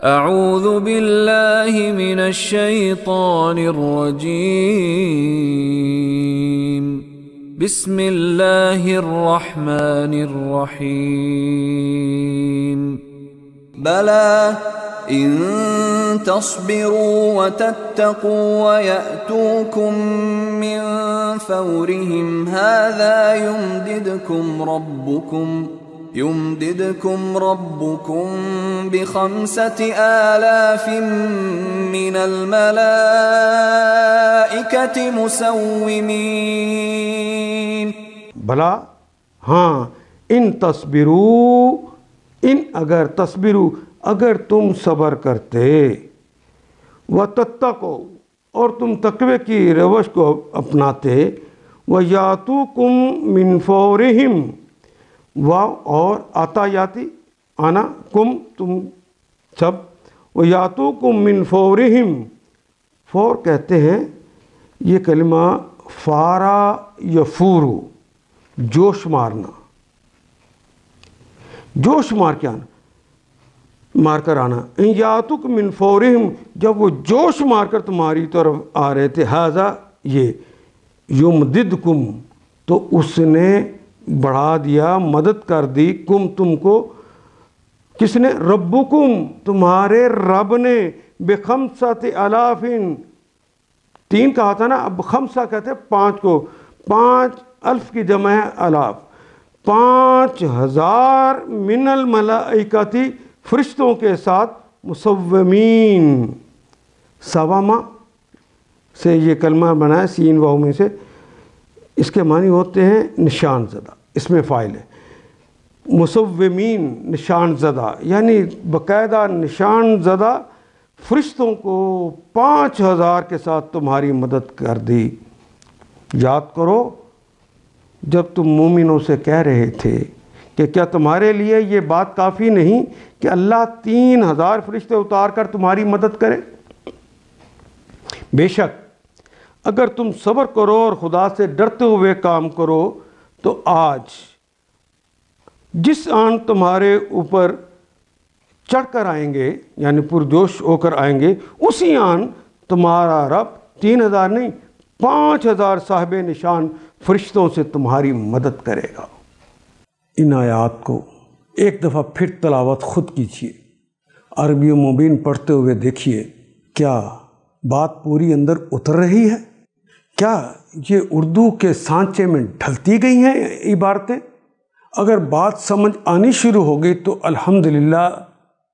اعوذ باللہ من الشیطان الرجیم بسم اللہ الرحمن الرحیم بلی ان تصبروا وتتقوا ويأتوكم من فورهم هذا يمددكم ربكم ب5,000 من الملائكة مسومين. بھلا ہاں ان تصبروا، اگر تصبروا اگر تم صبر کرتے، وتتقوا اور تم تقوی کی روش کو اپناتے، ویاتوکم من فورہم اور آتا یاتی آنا کم تم سب، ویاتوکم من فورہم، فور کہتے ہیں یہ کلمہ فارا یفورو، جوش مارنا، جوش مار کے آنا، مار کر آنا. ان یاتک من فورہم، جب وہ جوش مار کر تمہاری طرف آ رہے تھے، ہذا یہ، یمددکم تو اس نے بڑھا دیا، مدد کر دی، کم تم کو، کس نے؟ ربکم تمہارے رب نے، ب5,000، 3 کہا تھا نا، اب 5 کہتے 5 کو، 5 الف کی جمع ہے الاف، 5,000 من الملائکتی فرشتوں کے ساتھ، مسومین، سوامہ سے یہ کلمہ بنا ہے، سین واو میں سے، اس کے معنی ہوتے ہیں نشان زدہ، اس میں فاعل ہے، مسومین نشان زدہ، یعنی باقاعدہ نشان زدہ فرشتوں کو 5,000 کے ساتھ تمہاری مدد کر دی. یاد کرو جب تم مومنوں سے کہہ رہے تھے کہ کیا تمہارے لیے یہ بات کافی نہیں کہ اللہ 3,000 فرشتے اتار کر تمہاری مدد کرے؟ بے شک اگر تم صبر کرو اور خدا سے ڈرتے ہوئے کام کرو تو آج جس آن تمہارے اوپر چڑھ کر آئیں گے، یعنی پرجوش ہو کر آئیں گے، اسی آن تمہارا رب 3,000 نہیں 5,000 صاحب نشان فرشتوں سے تمہاری مدد کرے گا. ان آیات کو ایک دفعہ پھر تلاوت خود کیجیے، عربی مبین پڑھتے ہوئے دیکھیے کیا بات پوری اندر اتر رہی ہے؟ کیا یہ اردو کے سانچے میں ڈھلتی گئی ہیں عبارتیں؟ اگر بات سمجھ آنی شروع ہو گئی تو الحمدللہ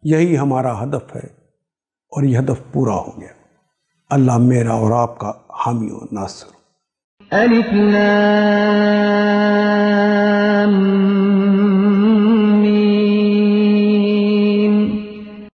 یہی ہمارا ہدف ہے، اور یہ ہدف پورا ہو گیا. اللہ میرا اور آپ کا حامی و ناصر. الف لام